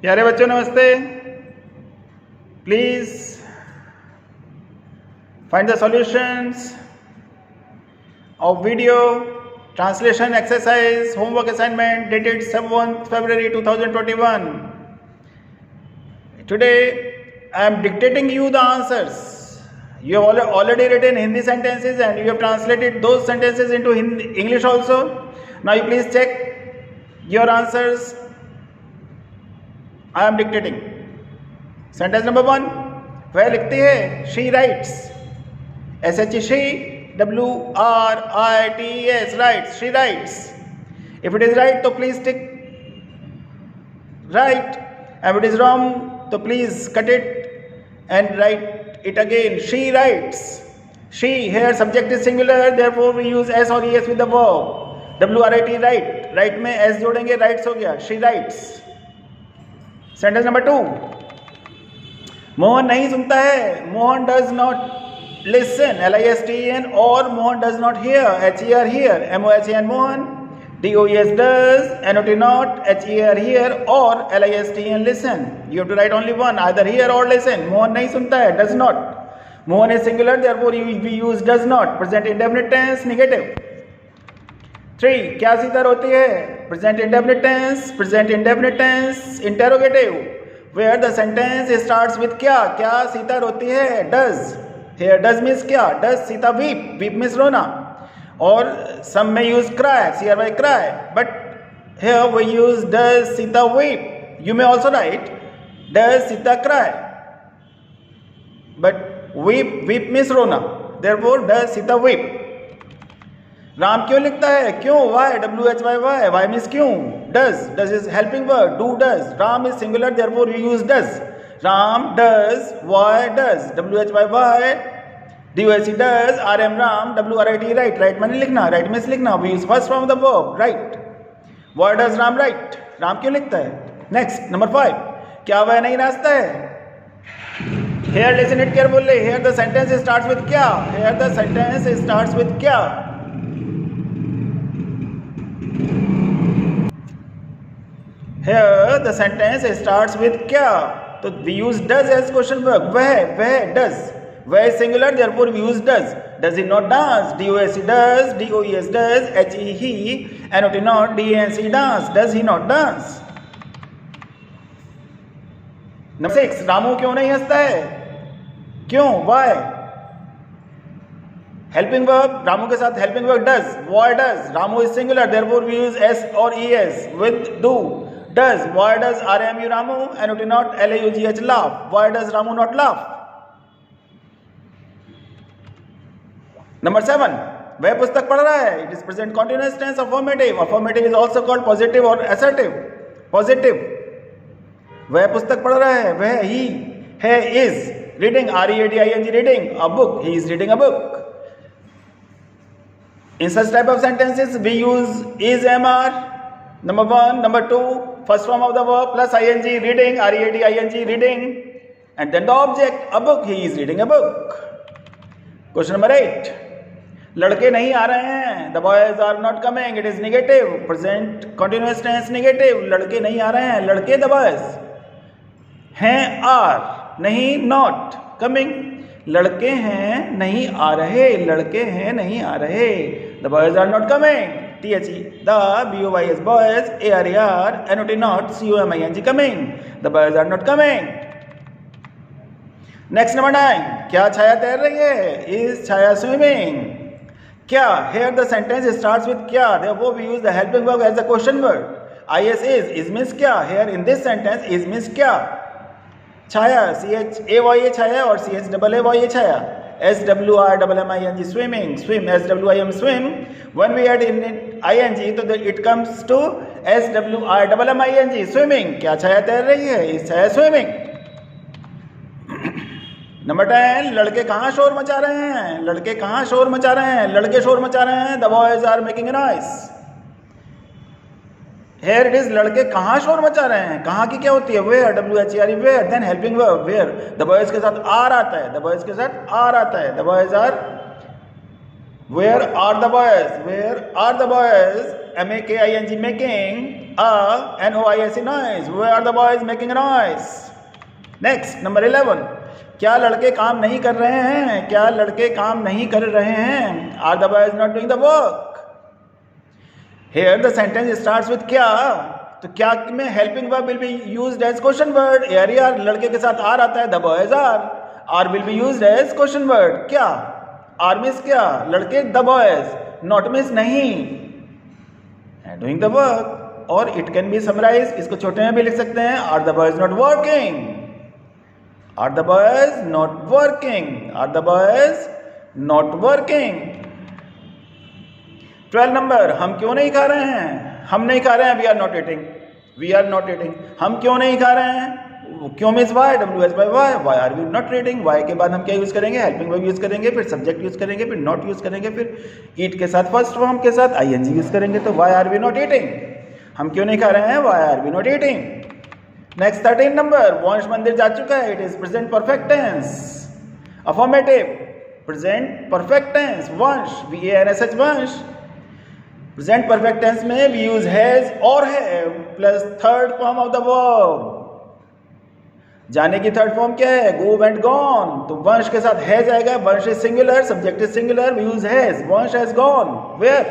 प्यारे बच्चों नमस्ते। Please find the solutions of video translation exercise homework assignment dated 7th February 2021. Today I am dictating you the answers. You have already written Hindi sentences and you have translated those sentences into English also. Now you please check your answers. I am dictating. Sentence number 1. वह लिखती है she writes. SH she, WRITES writes. She writes. If it is right, तो please tick right. If it is wrong, तो please cut it and write it again. She writes. She here subject is singular, therefore we use S or ES with the verb. WRIT write. Write में S जोड़ेंगे, writes हो गया. She writes. Sentence number 2. Mohan नहीं सुनता है. Mohan does not listen, LISTEN, और Mohan does not hear, HER hear, MOHAN Mohan, DOES does, NOT not, HER hear, और LISTEN listen. You have to write only one, either hear और listen. Mohan नहीं सुनता है, does not. Mohan is singular, therefore we use does not. Present indefinite tense negative. 3. क्या सीता रोती है? Present indefinite tense. Present indefinite tense interrogative where the sentence starts with क्या. क्या सीता रोती है? डज. हियर डज मीन्स क्या? Does Sita weep. Weep means रोना. और सम में use cry, CRY cry, but here we use does Sita weep. You may also write does Sita cry, but weep means रोना, therefore does Sita weep. Ram क्यों लिखता है? क्यों? Why, WHY. Why means क्यों. Does is helping word. Do does. Ram is singular, therefore we use does. Ram does, why does, WHY, DOSE does, RM Ram, WRIT write. Write मैंने लिखना, write means लिखना. We use first from the verb write. Why does Ram write. Ram क्यों लिखता है? Next number 5. क्या वह नहीं नाचता है? Here listen it carefully. Here the sentence starts with क्या. Here the sentence starts with क्या. Here the sentence starts with क्या. तो we use does as question verb. वह does. वह is singular, therefore we use does. Does he not dance? DOSE does, DOES does, HE he, NOT not, DANCE dance. Does he not dance? Number 6. Ramu क्यों नहीं हंसता है? क्यों? Why? Helping verb. Ramu के साथ helping verb does. Why does? Ramu is singular, therefore we use S or ES with do. Does. Why does RMU Ramu, NOT not, LAUGH laugh. Why does Ramu not laugh? Number 7. वह पुस्तक पढ़ रहा है. It is present continuous tense affirmative. Affirmative is also called positive or assertive. Positive. वह पुस्तक पढ़ रहा है. वह he है is reading, READING reading a book. He is reading a book. In such type of sentences we use is, MR. Number 1, number 2, first form of the verb plus ing, reading, READING reading, and then the object, a book. He is reading a book. Question number 8. लड़के नहीं आ रहे हैं. The boys are not coming. It is negative. Present continuous tense negative. लड़के नहीं आ रहे हैं. लड़के the boys हैं are, नहीं not. Coming. लड़के हैं नहीं आ रहे. लड़के हैं नहीं आ रहे. The boys are not coming. THE, the, BOYS boys, ARER, NOT not, COMING coming. The boys are not coming. Next number 9. क्या छाया तैर रही है? Is Chhaya swimming? क्या. Here the sentence starts with क्या, therefore we use the helping verb as the question word. Is means क्या. Here in this sentence is means क्या. छाया, CHAYA छाया और CHAAY Chhaya. SWIMMING swimming. Swim, SWIM swim. When we add in ing, तो it comes to SWIMMING swimming. क्या छाया तैर रही है? इस छाया swimming. Number 10. लड़के कहाँ शोर मचा रहे हैं? लड़के कहाँ शोर मचा रहे हैं? लड़के शोर मचा रहे हैं. The boys are making a noise. Here it is. लड़के कहाँ शोर मचा रहे हैं? कहाँ की क्या होती है? Where, WHERE where. Then helping verb where. The boys के साथ are आता है. The boys के साथ are आता है. The boys are. Where are the boys? Where are the boys? MAKING making. N-O-I-S-E noise. Where are the boys making a noise? Next, number 11. क्या लड़के काम नहीं कर रहे हैं? क्या लड़के काम नहीं कर रहे हैं? Are the boys not doing the work? Here the sentence starts with क्या. तो क्या में helping verb will be used as question word. Here लड़के के साथ are आता है. The boys are. Are will be used as question word. क्या? Are means क्या? लड़के the boys. Not means नहीं. Doing the work. और it can be summarized. इसको छोटे में भी लिख सकते हैं. Are the boys not working? Are the boys not working? Are the boys not working? 12 number. हम क्यों नहीं खा रहे हैं? हम नहीं खा रहे हैं. We are not eating. We are not eating. हम क्यों नहीं खा रहे हैं? क्यों means why. WH by why. Why are we not reading? Why के बाद हम क्या यूज करेंगे? हेल्पिंग वर्ब यूज करेंगे, फिर सब्जेक्ट यूज करेंगे, फिर नॉट यूज करेंगे, फिर ईट के साथ फर्स्ट फॉर्म के साथ ING यूज करेंगे. तो why are we not eating? हम क्यों नहीं खा रहे हैं? Why are we not eating? Next 13 number. Vansh मंदिर जा चुका है. It is present perfect tense. Affirmative. Present perfect tense. Vansh. VANSH Vansh. Present perfect tense में वी यूज हैज और have plus third form of the verb. जाने की थर्ड फॉर्म क्या है? Go, went, gone. तो वंश के साथ हैज आएगा. Vansh is singular, subject is singular, we use has. Vansh has gone. Where?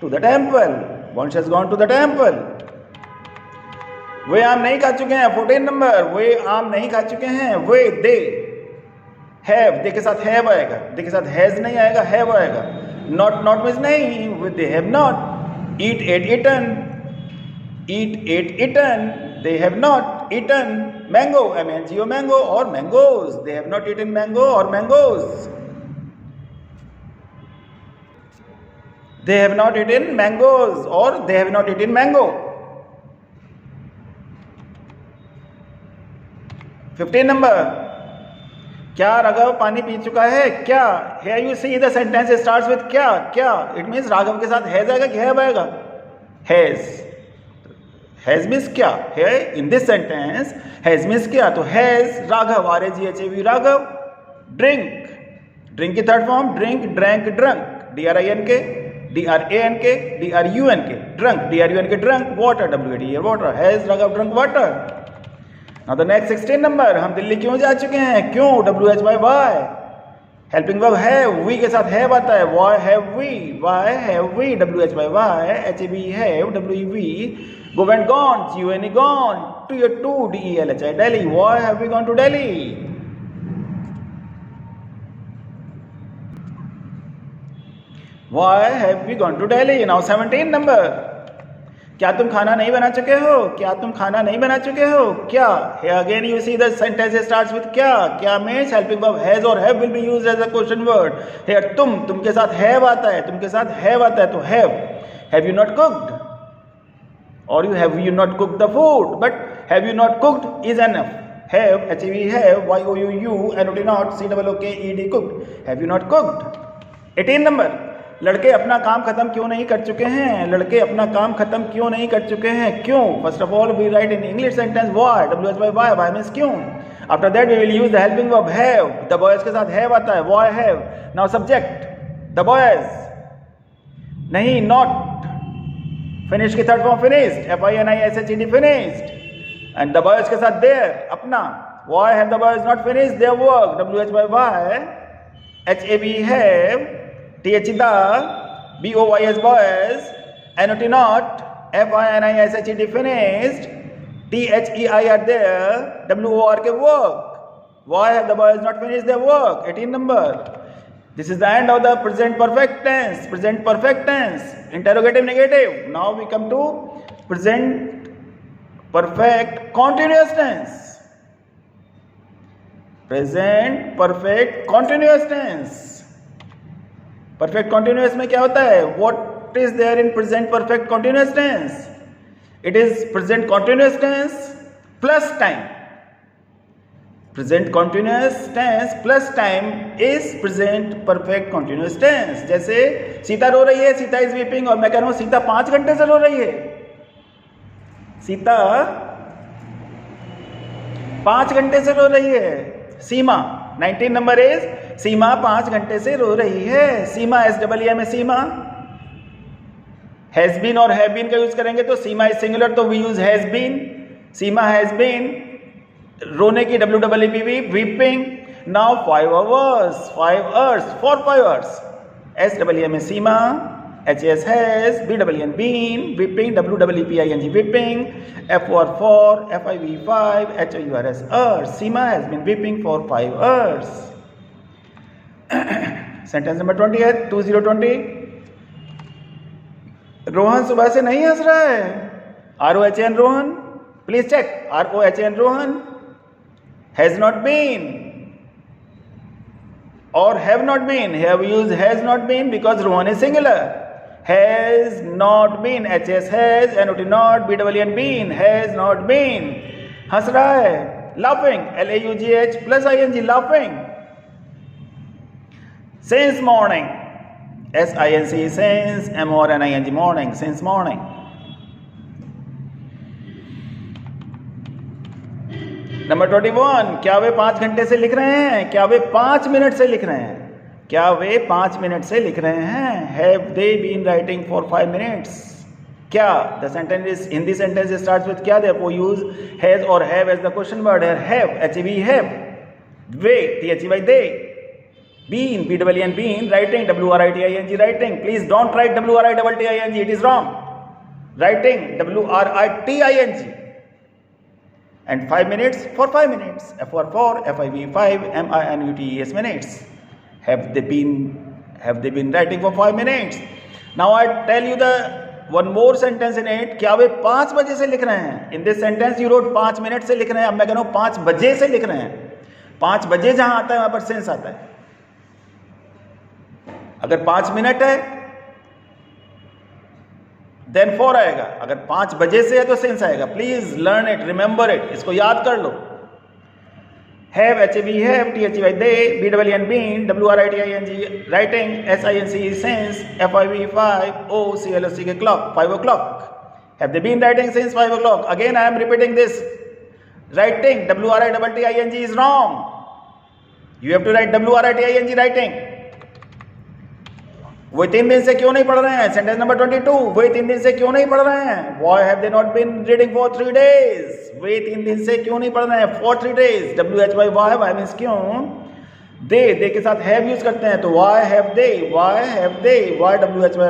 To the temple. वंश has gone to the temple. वे आम नहीं खा चुके हैं. 14 नंबर. वे आम नहीं खा चुके हैं. वे दे हैव. दे के साथ हैव आएगा. दे के साथ हैज नहीं आएगा, हैव आएगा. नॉट. नॉट मीन्स नहीं. They have not. Eat, ate, eaten. Eat, ate, eaten. They have not eaten. Mango. MANGO mango. और mangoes. They have not eaten mango और mangoes. They have not eaten mangoes और they have not eaten mango. 15 number. क्या राघव पानी P चुका है? क्या. Here you see the sentence starts with क्या. क्या. It means राघव के साथ हैज आएगा कि हैव आएगा? हैज. हैज मीन्स क्या. Here in this sentence has means क्या. तो has Raghav. RAGHAV Raghav. Drink. Drink की third form drink, drank, drunk. DRINK, DRANK, DRUNK. Drunk. DRUNK drunk. Water. WATER water. Has Raghav drunk water. Now the next 16 number. हम दिल्ली क्यों जा चुके हैं? क्यों. WH by why. Helping verb have. we के साथ have आता है. Why have we? Why have we? WH by why. HAV have. WEV. Go and gone. GONE gone. to DELHI Delhi. Why have we gone to Delhi? Why have we gone to Delhi? Now 17 number. क्या तुम खाना नहीं बना चुके हो? क्या तुम खाना नहीं बना चुके हो? क्या. Here again you see the sentence starts with क्या. क्या means helping verb has or have will be used as a question word. Here तुम के साथ have आता है. तुम के साथ have आता है तो have. Have you not cooked? Or have you not cooked the food? But have you not cooked is enough. Have, HAV have, YOUU, NOT not, COOKED cooked. Have you not cooked? 18 number. लड़के अपना काम खत्म क्यों नहीं कर चुके हैं? लड़के अपना काम खत्म क्यों नहीं कर चुके हैं? क्यों. First of all we write in English sentence why. WH by why. Why means क्यों. After that we will use the helping verb have. The boys के साथ हैव आता है. Why have. Now subject the boys. नहीं not. Finish की third form finished. FINISHED finished. And the boys के साथ their अपना. Why have the boys not finished their work. WH by why. HAV have. TH the. BOYS boys. NOT not. FINISHED finished. THEI are there. WORK work. Why have the boys not finished their work? 18 number. This is the end of the present perfect tense. Present perfect tense. Interrogative negative. Now we come to present perfect continuous tense. Present perfect continuous tense. Perfect continuous में क्या होता है? What is there in present perfect continuous tense? It is present continuous tense plus time. Present continuous tense plus time is present perfect continuous tense. जैसे सीता रो रही है. Sita is weeping. और मैं कह रहा हूं सीता 5 घंटे से रो रही है. सीता 5 घंटे से रो रही है. सीमा. 19 नंबर इज सीमा 5 घंटे से रो रही है. सीमा SEEMA में सीमा. हैज बीन और हैव बीन का यूज करेंगे तो सीमा इज सिंगुलर, तो we use has been. Seema has been. रोने की WEEP weeping. Now 5 hours, 5 hours, for 5 hours. SEEM is Seema. HAS has. BEEN been. Weeping. WEEPING weeping. FOR, FIV 5. HOURS hours. Seema has been weeping for 5 hours. Sentence number 20 है 2020. रोहन सुबह से नहीं हंस रहा है. ROHAN Rohan. Please check. ROHAN Rohan. Has not been or have not been. Here we use has not been because Rohan is singular. Has not been. HS has. NOT not. BEEN been. Has not been. हंस रहा है. Laughing. LAUGH plus ING. Laughing. Since morning. SINC since. MORNING morning. Since morning. Number 21. क्या वे 5 घंटे से लिख रहे हैं? क्या वे 5 मिनट से लिख रहे हैं? क्या वे 5 मिनट से लिख रहे हैं? Have they been writing for 5 minutes? क्या? The sentence is Hindi sentence starts with क्या, therefore use has or have as the question word. Here have, HAV have. They, THEY they. Been, BEEN been. Writing, WRITING writing. Please don't write WRITTING, it is wrong. Writing, WRITING. And 5 minutes for 5 minutes. FOR FIV 5. MINUTES minutes. Have they been writing for 5 minutes? Now I tell you the one more sentence in it. क्या वे 5 बजे से लिख रहे हैं? In this sentence you wrote 5 minute से लिख रहे हैं. अब मैं कह रहा हूँ 5 बजे से लिख रहे हैं. 5 बजे जहां आता है वहां पर सेंस आता है. अगर 5 मिनट है देन 4 आएगा. अगर 5 बजे से है तो सेंस आएगा. Please learn it, remember it. इसको याद कर लो. Have, HAV have. THEY they. BEEN been. WRITING writing. SINC since. FIV 5. CLOCK clock. 5 o'clock. Have they been writing since 5 o'clock? Again I am repeating this. Writing, WRITTING is wrong. You have to write WRITING writing. वो 3 दिन से क्यों नहीं पढ़ रहे हैं? Sentence number 22. वो 3 दिन से क्यों नहीं पढ़ रहे हैं? Why have they not been reading for 3 days? वे 3 दिन से क्यों नहीं पढ़ रहे हैं? For 3 days. WHY means क्यों. दे के साथ have यूज करते हैं तो why have they? Why WHY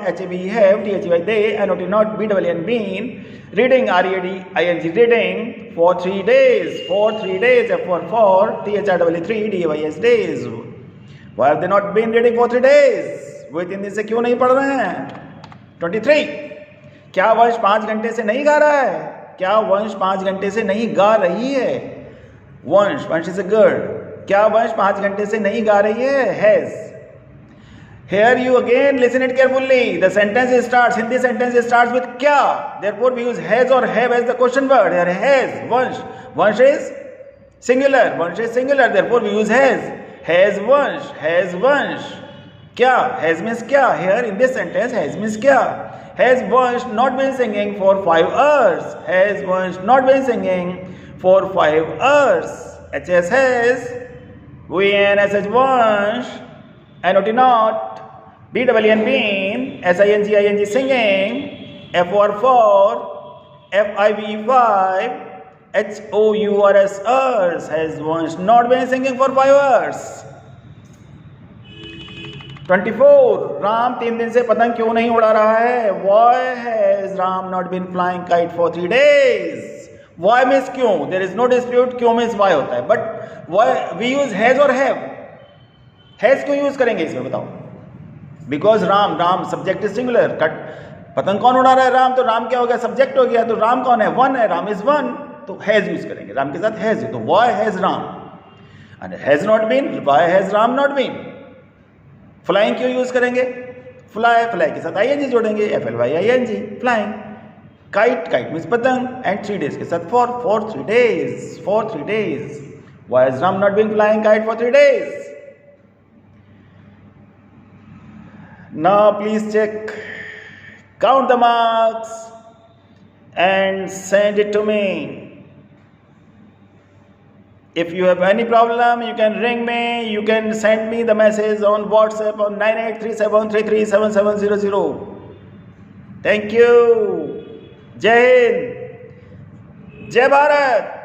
HAV have. THEY they. NOT not. BEEN been. Reading, READING reading for 3 days. For 3 days. FOR THREE DAYS days. Why have they not been reading for 3 days? वो 3 दिन से क्यों नहीं पढ़ रहे हैं? 23. क्या वंश 5 घंटे से नहीं गा रहा है? क्या वंश 5 घंटे से नहीं गा रही है? वंश इज अ गर्ल. क्या वंश 5 घंटे से नहीं गा रही है? Has. Here you again listen it carefully. The sentence starts, Hindi sentence starts with क्या. Therefore we use has or have as the question word. Here has, Vansh is singular. Therefore we use has. Has Vansh. क्या? Has means क्या. Here in this sentence has means क्या. Has Vansh not been singing for 5 hours? Has Vansh not been singing for 5 hours? HS has. VNSH Vansh. NOT not. BEEN been. SING singing. FOR FIV 5. HOURS hours. Has Vansh not been singing for 5 hours? 24. Ram 3 दिन से पतंग क्यों नहीं उड़ा रहा है? Why has Ram not been flying kite for 3 days? Why means क्यों. There is no dispute. क्यों means why होता है. But why we use has or have? Has क्यों यूज करेंगे इसमें बताओ? Because Ram subject is singular. पतंग कौन उड़ा रहा है? राम. तो राम क्या हो गया? सब्जेक्ट हो गया. तो राम कौन है? 1 है. राम इज 1. तो हैज यूज करेंगे. राम के साथ हैज. तो why has Ram and has not been. Why has Ram not been? Flying क्यों यूज करेंगे? फ्लाई के साथ ING जोड़ेंगे. FLYING flying. काइट मीन्स पतंग. एंड 3 days के साथ for 3 days. Why has Ram not been flying kite for 3 days? Now please check, count the marks and send it to me. If you have any problem, you can ring me. You can send me the message on WhatsApp on 9837337700. Thank you. जय हिंद, जय भारत।